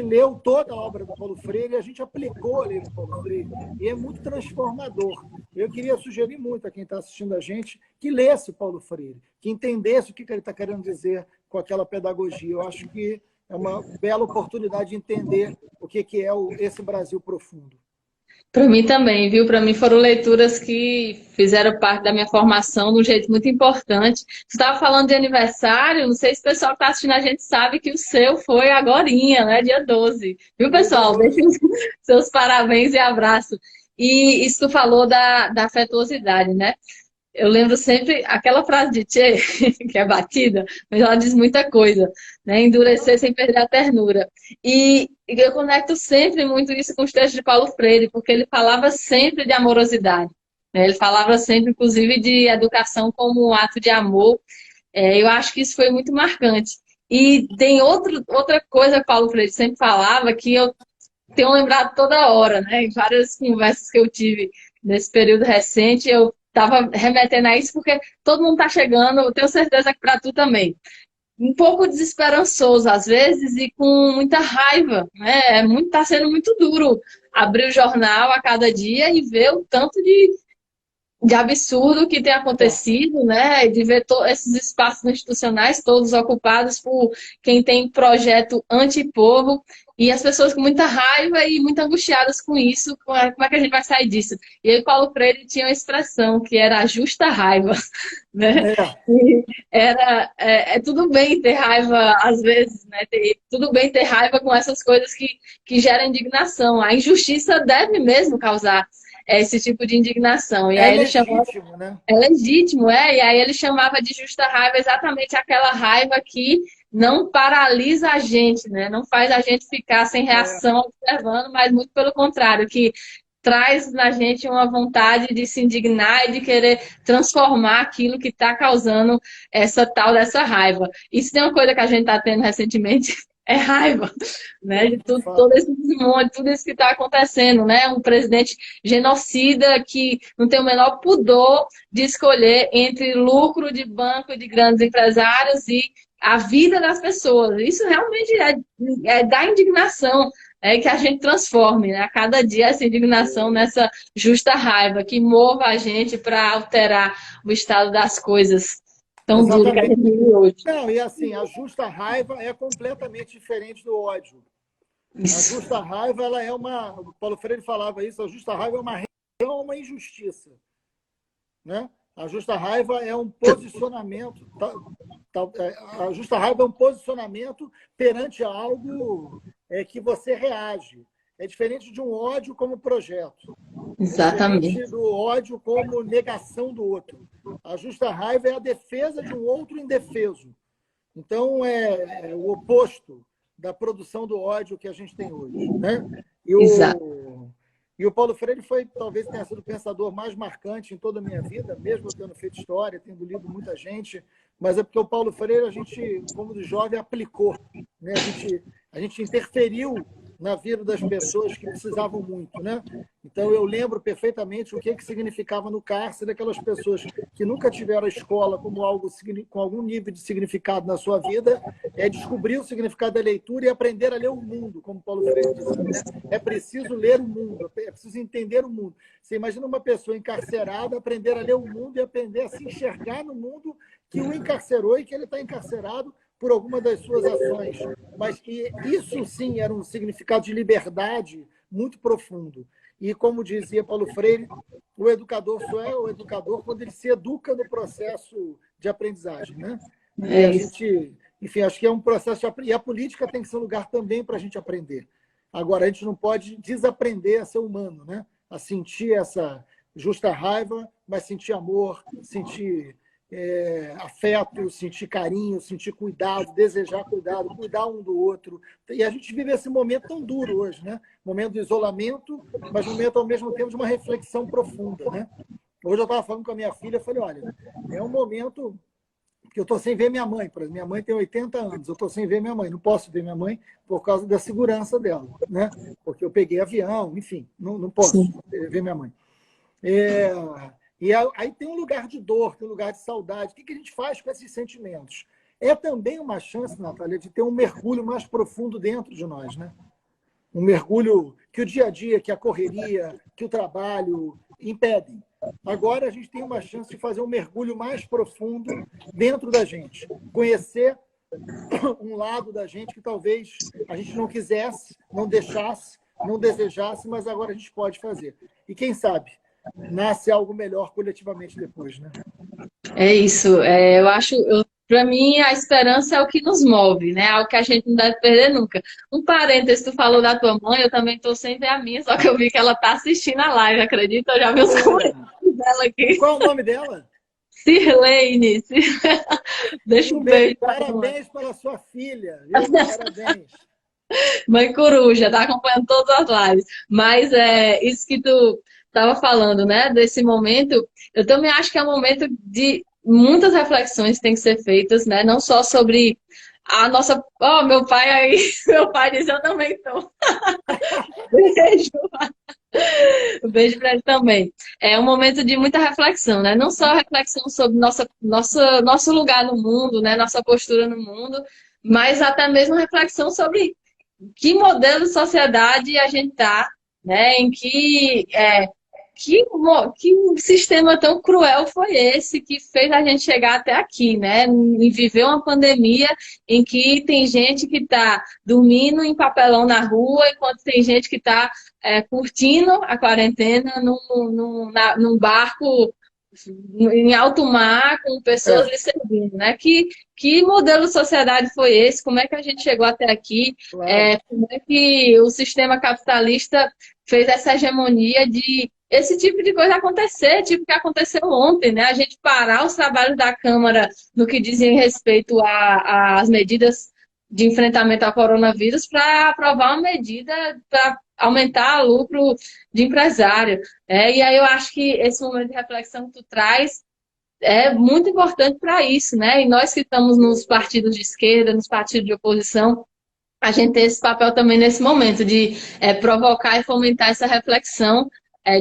leu toda a obra do Paulo Freire e a gente aplicou a lei do Paulo Freire. E é muito transformador. Eu queria sugerir muito a quem está assistindo a gente que lesse Paulo Freire, que entendesse o que ele está querendo dizer com aquela pedagogia. Eu acho que é uma bela oportunidade de entender o que é esse Brasil profundo. Para mim também, viu? Para mim foram leituras que fizeram parte da minha formação de um jeito muito importante. Você estava falando de aniversário, não sei se o pessoal que está assistindo a gente sabe que o seu foi agorinha, né? Dia 12. Viu, pessoal? Deixe os seus parabéns e abraço. E isso tu falou da afetuosidade, né? Eu lembro sempre aquela frase de Tchê, que é batida, mas ela diz muita coisa, né? Endurecer sem perder a ternura. E eu conecto sempre muito isso com os textos de Paulo Freire, porque ele falava sempre de amorosidade. Né? Ele falava sempre, inclusive, de educação como um ato de amor. Eu acho que isso foi muito marcante. E tem outra coisa que Paulo Freire sempre falava, que eu tenho lembrado toda hora, né? Em várias conversas que eu tive nesse período recente, eu estava remetendo a isso porque todo mundo está chegando, eu tenho certeza que para tu também. Um pouco desesperançoso às vezes e com muita raiva, né? Tá sendo muito duro abrir o jornal a cada dia e ver o tanto de absurdo que tem acontecido, né? De ver esses espaços institucionais todos ocupados por quem tem projeto antipovo e as pessoas com muita raiva e muito angustiadas com isso. Como é que a gente vai sair disso? E aí Paulo Freire tinha uma expressão que era a justa raiva, né? É, E é tudo bem ter raiva às vezes, né? Tudo bem ter raiva com essas coisas que geram indignação. A injustiça deve mesmo causar esse tipo de indignação. E é aí ele chamava, legítimo, né? é legítimo, é? E aí ele chamava de justa raiva exatamente aquela raiva que não paralisa a gente, né? Não faz a gente ficar sem É, reação observando, mas muito pelo contrário, que traz na gente uma vontade de se indignar e de querer transformar aquilo que está causando essa tal dessa raiva. Isso tem uma coisa que a gente está tendo recentemente, é raiva, né? De tudo, todo fato. esse desmonte, tudo isso que está acontecendo, né? Um presidente genocida que não tem o menor pudor de escolher entre lucro de banco e de grandes empresários e a vida das pessoas. Isso realmente é da indignação, é que a gente transforme, né? A cada dia essa indignação nessa justa raiva que mova a gente para alterar o estado das coisas tão duro que a gente Exatamente. vive hoje. Não, e assim, a justa raiva é completamente diferente do ódio. A Isso. justa raiva, ela é uma. O Paulo Freire falava isso, a justa raiva é uma reação a uma injustiça. Né? A justa raiva é um posicionamento. A justa raiva é um posicionamento perante algo que você reage. É diferente de um ódio como projeto. É Exatamente. diferente do ódio como negação do outro. A justa raiva é a defesa de um outro indefeso. Então, é o oposto da produção do ódio que a gente tem hoje. Né? E Exato. o Paulo Freire foi, talvez tenha sido o pensador mais marcante em toda a minha vida, mesmo eu tendo feito história, tendo lido muita gente, mas é porque o Paulo Freire, a gente, como de jovem, aplicou. Né? A gente interferiu na vida das pessoas que precisavam muito. Né? Então, eu lembro perfeitamente o que significava no cárcere aquelas pessoas que nunca tiveram a escola como algo com algum nível de significado na sua vida, descobrir o significado da leitura e aprender a ler o mundo, como Paulo Freire dizia. Né? É preciso ler o mundo, é preciso entender o mundo. Você imagina uma pessoa encarcerada aprender a ler o mundo e aprender a se enxergar no mundo que o encarcerou e que ele está encarcerado por alguma das suas ações. Mas que isso sim era um significado de liberdade muito profundo. E como dizia Paulo Freire, o educador só é o educador quando ele se educa no processo de aprendizagem. Né? E É a isso. gente, enfim, acho que é um processo e a política tem que ser um lugar também para a gente aprender. Agora, a gente não pode desaprender a ser humano, né? A sentir essa justa raiva, mas sentir amor, sentir afeto, sentir carinho, sentir cuidado, desejar cuidado, cuidar um do outro. E a gente vive esse momento tão duro hoje, né? Momento de isolamento, mas momento, ao mesmo tempo, de uma reflexão profunda, né? Hoje eu estava falando com a minha filha, eu falei, olha, é um momento que eu estou sem ver minha mãe, por exemplo. Minha mãe tem 80 anos, eu estou sem ver minha mãe, não posso ver minha mãe por causa da segurança dela, né? Porque eu peguei avião, enfim, não posso Sim. ver minha mãe. E aí tem um lugar de dor, tem um lugar de saudade. O que a gente faz com esses sentimentos? É também uma chance, Natália, de ter um mergulho mais profundo dentro de nós, né? Um mergulho que o dia a dia, que a correria, que o trabalho impedem. Agora a gente tem uma chance de fazer um mergulho mais profundo dentro da gente. Conhecer um lado da gente que talvez a gente não quisesse, não deixasse, não desejasse, mas agora a gente pode fazer. E quem sabe, nasce algo melhor coletivamente depois, né? É isso. Eu acho, para mim, a esperança é o que nos move, né? Algo que a gente não deve perder nunca. Um parênteses, tu falou da tua mãe, eu também estou sem ver a minha, só que eu vi que ela está assistindo a live, acredita? Eu já vi os Olha, comentários dela aqui. qual é o nome dela? Sirlene, deixa Um um beijo, beijo para a mãe. parabéns para sua filha, viu? Parabéns. Mãe Coruja, tá acompanhando todas as lives. Mas isso que tu estava falando, né? Desse momento, eu também acho que é um momento de muitas reflexões que têm que ser feitas, né? Não só sobre a nossa. Oh, meu pai aí, meu pai diz, eu também estou. Beijo. Um beijo para ele também. É um momento de muita reflexão, né? Não só reflexão sobre nosso lugar no mundo, né? Nossa postura no mundo, mas até mesmo reflexão sobre que modelo de sociedade a gente está, né? Em que que sistema tão cruel foi esse que fez a gente chegar até aqui, né? E viver uma pandemia em que tem gente que está dormindo em papelão na rua, enquanto tem gente que está curtindo a quarentena num barco em alto mar, com pessoas lhe servindo, né? Que modelo de sociedade foi esse? Como é que a gente chegou até aqui? Claro. Como é que o sistema capitalista fez essa hegemonia de esse tipo de coisa acontecer, tipo que aconteceu ontem, né? A gente parar os trabalhos da Câmara no que dizem respeito às medidas de enfrentamento ao coronavírus para aprovar uma medida para aumentar o lucro de empresário. E aí eu acho que esse momento de reflexão que tu traz é muito importante para isso, né? E nós que estamos nos partidos de esquerda, nos partidos de oposição, a gente tem esse papel também nesse momento de provocar e fomentar essa reflexão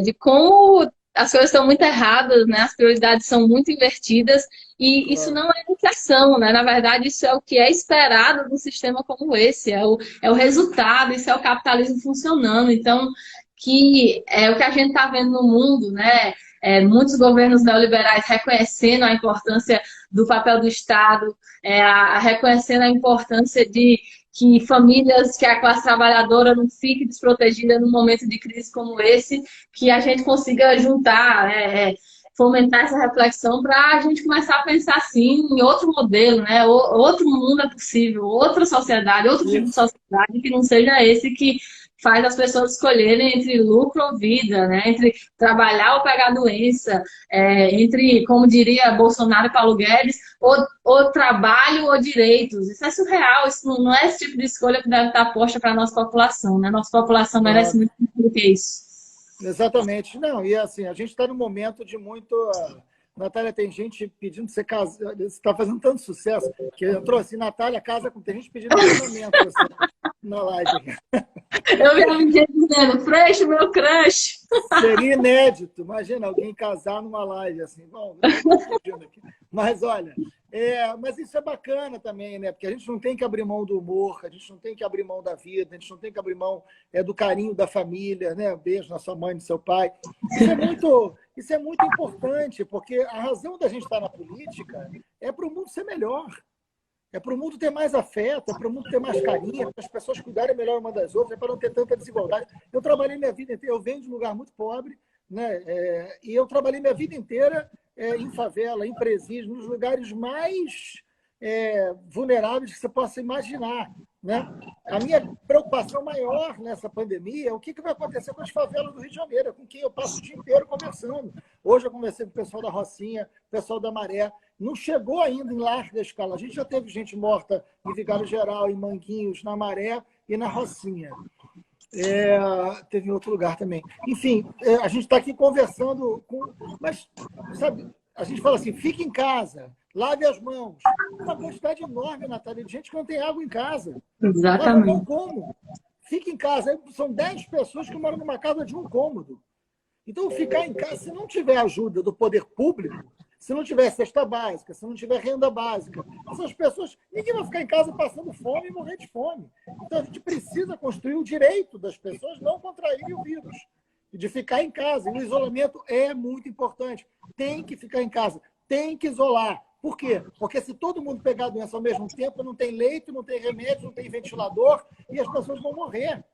de como as coisas estão muito erradas, né? As prioridades são muito invertidas e isso não é iniciação, né? Na verdade, isso é o que é esperado de um sistema como esse, é o resultado, isso é o capitalismo funcionando. Então, que é o que a gente está vendo no mundo, né? Muitos governos neoliberais reconhecendo a importância do papel do Estado, reconhecendo a importância de que famílias, que a classe trabalhadora não fique desprotegida num momento de crise como esse, que a gente consiga juntar, fomentar essa reflexão para a gente começar a pensar assim em outro modelo, né? Outro mundo é possível, outra sociedade, outro tipo de sociedade que não seja esse que faz as pessoas escolherem entre lucro ou vida, né? Entre trabalhar ou pegar doença, entre, como diria Bolsonaro e Paulo Guedes, ou trabalho ou direitos. Isso é surreal, isso não é esse tipo de escolha que deve estar posta para a nossa população, né? Nossa população merece muito mais do que isso. Exatamente. Não, e assim, a gente está num momento de muito... Natália, tem gente pedindo você casar. Você está fazendo tanto sucesso que entrou assim, Natália, casa com... Tem gente pedindo casamento assim, na live. Eu vi a gente dizendo, Freixo, meu crush. Seria inédito. Imagina alguém casar numa live assim. Bom, não estou pedindo aqui. Mas olha, mas isso é bacana também, né? Porque a gente não tem que abrir mão do humor, a gente não tem que abrir mão da vida, a gente não tem que abrir mão do carinho da família, né? Um beijo na sua mãe, no seu pai. Isso é muito importante, porque a razão da gente estar na política é para o mundo ser melhor. É para o mundo ter mais afeto, é para o mundo ter mais carinho, é para as pessoas cuidarem melhor uma das outras, é para não ter tanta desigualdade. Eu trabalhei minha vida inteira, eu venho de um lugar muito pobre, né? E eu trabalhei minha vida inteira em favela, em presídio, nos lugares mais vulneráveis que você possa imaginar, né? A minha preocupação maior nessa pandemia é o que vai acontecer com as favelas do Rio de Janeiro, com quem eu passo o dia inteiro conversando. Hoje eu conversei com o pessoal da Rocinha, o pessoal da Maré. Não chegou ainda em larga escala. A gente já teve gente morta em Vigário Geral, em Manguinhos, na Maré e na Rocinha. Teve em outro lugar também. Enfim, a gente está aqui conversando mas, sabe, a gente fala assim, fique em casa, lave as mãos. Uma quantidade enorme, Natália, de gente que não tem água em casa. Exatamente. Não como. Fique em casa. São 10 pessoas que moram numa casa de um cômodo. Então, ficar em casa, se não tiver ajuda do poder público, se não tiver cesta básica, se não tiver renda básica, essas pessoas, ninguém vai ficar em casa passando fome e morrer de fome. Então, a gente precisa construir o direito das pessoas não contraírem o vírus, de ficar em casa. E o isolamento é muito importante. Tem que ficar em casa, tem que isolar. Por quê? Porque se todo mundo pegar a doença ao mesmo tempo, não tem leito, não tem remédio, não tem ventilador e as pessoas vão morrer.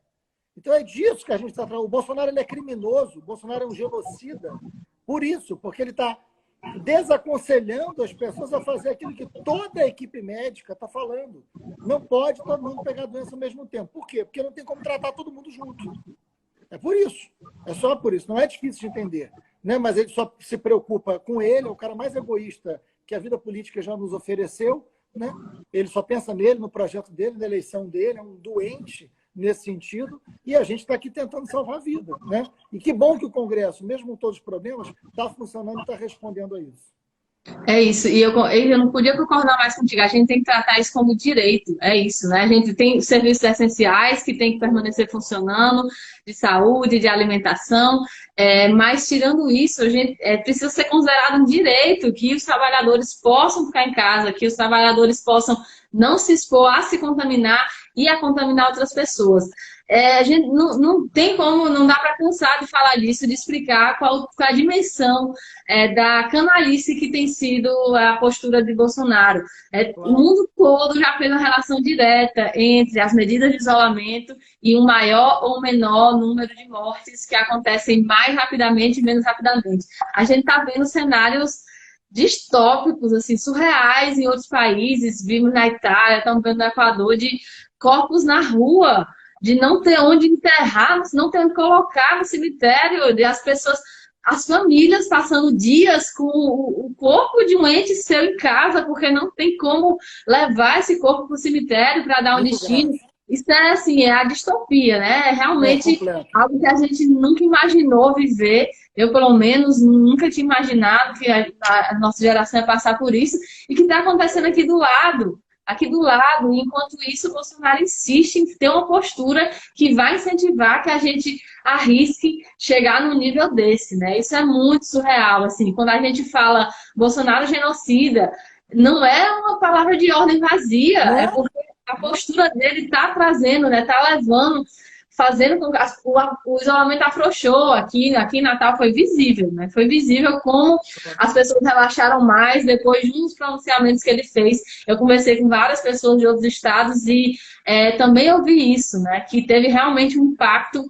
Então é disso que a gente está falando. O Bolsonaro ele é criminoso, o Bolsonaro é um genocida. Por isso, porque ele está desaconselhando as pessoas a fazer aquilo que toda a equipe médica está falando. Não pode todo mundo pegar a doença ao mesmo tempo. Por quê? Porque não tem como tratar todo mundo junto. É por isso. É só por isso. Não é difícil de entender. Né? Mas ele só se preocupa com ele, é o cara mais egoísta que a vida política já nos ofereceu. Né? Ele só pensa nele, no projeto dele, na eleição dele, é um doente nesse sentido, e a gente está aqui tentando salvar a vida. Né? E que bom que o Congresso, mesmo com todos os problemas, está funcionando e está respondendo a isso. É isso, e eu não podia concordar mais contigo, a gente tem que tratar isso como direito, é isso, né? A gente tem serviços essenciais que tem que permanecer funcionando, de saúde, de alimentação, mas tirando isso, a gente precisa ser considerado um direito que os trabalhadores possam ficar em casa, que os trabalhadores possam não se expor a se contaminar e a contaminar outras pessoas. A gente não tem como, não dá para cansar de falar disso, de explicar qual a dimensão da canalice que tem sido a postura de Bolsonaro. O mundo todo já fez uma relação direta entre as medidas de isolamento e um maior ou menor número de mortes que acontecem mais rapidamente e menos rapidamente. A gente está vendo cenários distópicos, assim, surreais em outros países. Vimos na Itália, estamos vendo no Equador, de corpos na rua, de não ter onde enterrar, não ter onde colocar no cemitério, de as pessoas, as famílias passando dias com o corpo de um ente seu em casa, porque não tem como levar esse corpo para o cemitério para dar um destino. Isso é assim, é a distopia, né? É realmente algo que a gente nunca imaginou viver. Eu, pelo menos, nunca tinha imaginado que a nossa geração ia passar por isso e que está acontecendo aqui do lado. Aqui do lado, e enquanto isso, o Bolsonaro insiste em ter uma postura que vai incentivar que a gente arrisque chegar num nível desse, né? Isso é muito surreal, assim. Quando a gente fala Bolsonaro genocida, não é uma palavra de ordem vazia, é porque a postura dele está trazendo, né? Está levando, fazendo com que o isolamento afrouxou aqui em Natal, foi visível, né? Foi visível como as pessoas relaxaram mais depois de uns pronunciamentos que ele fez. Eu conversei com várias pessoas de outros estados e também ouvi isso, né? Que teve realmente um impacto,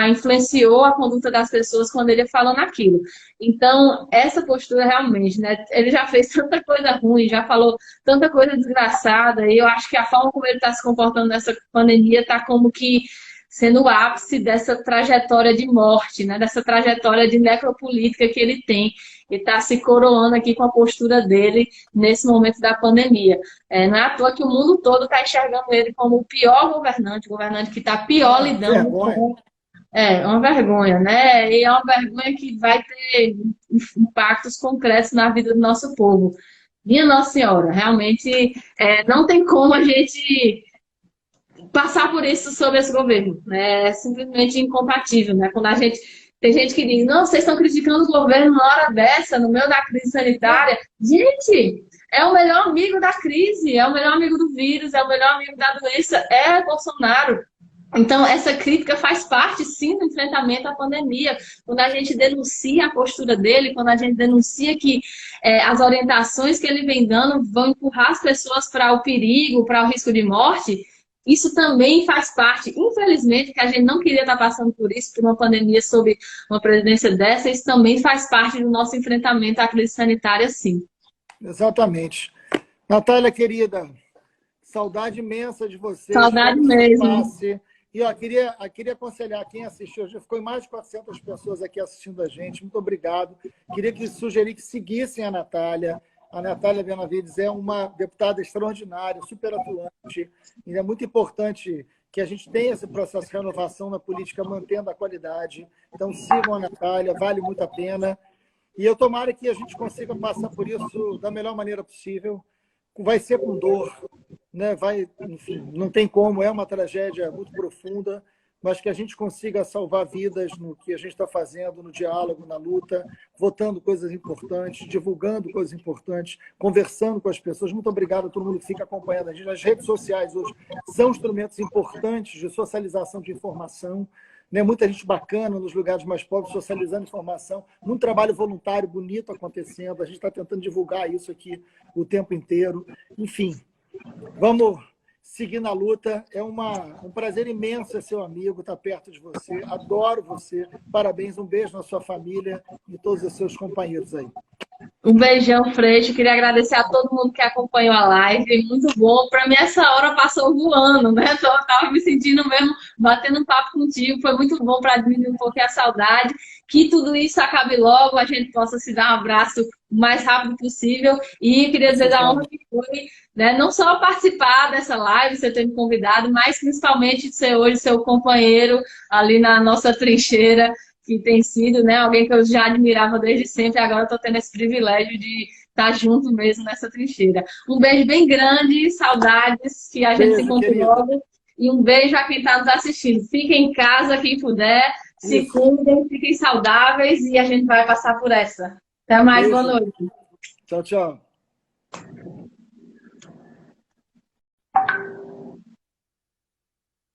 influenciou a conduta das pessoas quando ele falou naquilo. Então, essa postura realmente, né? Ele já fez tanta coisa ruim, já falou tanta coisa desgraçada, e eu acho que a forma como ele está se comportando nessa pandemia está como que sendo o ápice dessa trajetória de morte, né? Dessa trajetória de necropolítica que ele tem. E está se coroando aqui com a postura dele nesse momento da pandemia. Não é à toa que o mundo todo está enxergando ele como o pior governante, o governante que está pior lidando com... É uma vergonha, né? E é uma vergonha que vai ter impactos concretos na vida do nosso povo. Minha Nossa Senhora, realmente não tem como a gente passar por isso sobre esse governo. Né? É simplesmente incompatível, né? Quando a gente... Tem gente que diz, não, vocês estão criticando o governo na hora dessa, no meio da crise sanitária. Gente, é o melhor amigo da crise, é o melhor amigo do vírus, é o melhor amigo da doença, é Bolsonaro. Então, essa crítica faz parte, sim, do enfrentamento à pandemia. Quando a gente denuncia a postura dele, quando a gente denuncia que as orientações que ele vem dando vão empurrar as pessoas para o perigo, para o risco de morte, isso também faz parte, infelizmente, que a gente não queria estar passando por isso, por uma pandemia sob uma presidência dessa, isso também faz parte do nosso enfrentamento à crise sanitária, sim. Exatamente. Natália, querida, saudade imensa de você. Saudade mesmo. E ó, queria aconselhar quem assistiu, já ficou mais de 400 pessoas aqui assistindo a gente, muito obrigado. Queria sugerir que seguissem a Natália. A Natália Benavides é uma deputada extraordinária, super atuante, e é muito importante que a gente tenha esse processo de renovação na política, mantendo a qualidade. Então, sigam a Natália, vale muito a pena. E eu tomara que a gente consiga passar por isso da melhor maneira possível. Vai ser com dor, né? Enfim, não tem como, é uma tragédia muito profunda, mas que a gente consiga salvar vidas no que a gente está fazendo, no diálogo, na luta, votando coisas importantes, divulgando coisas importantes, conversando com as pessoas. Muito obrigado a todo mundo que fica acompanhando a gente. As redes sociais hoje são instrumentos importantes de socialização de informação, né? Muita gente bacana nos lugares mais pobres, socializando informação, num trabalho voluntário bonito acontecendo. A gente está tentando divulgar isso aqui o tempo inteiro. Enfim, vamos seguir na luta. É um prazer imenso ser seu amigo, estar perto de você. Adoro você. Parabéns, um beijo na sua família e todos os seus companheiros aí. Um beijão, Freixo. Queria agradecer a todo mundo que acompanhou a live. Muito bom. Para mim, essa hora passou voando, né? Eu estava me sentindo mesmo, batendo um papo contigo. Foi muito bom para diminuir um pouquinho a saudade. Que tudo isso acabe logo, a gente possa se dar um abraço o mais rápido possível. E queria dizer da honra que foi, né? Não só participar dessa live, você ter me convidado, mas principalmente de ser hoje seu companheiro ali na nossa trincheira, que tem sido, né, alguém que eu já admirava desde sempre, e agora estou tendo esse privilégio de estar junto mesmo nessa trincheira. Um beijo bem grande, saudades, que a gente se encontre logo. E um beijo a quem está nos assistindo. Fiquem em casa, quem puder, se cuidem, fiquem saudáveis e a gente vai passar por essa. Até mais, boa noite. Tchau, tchau.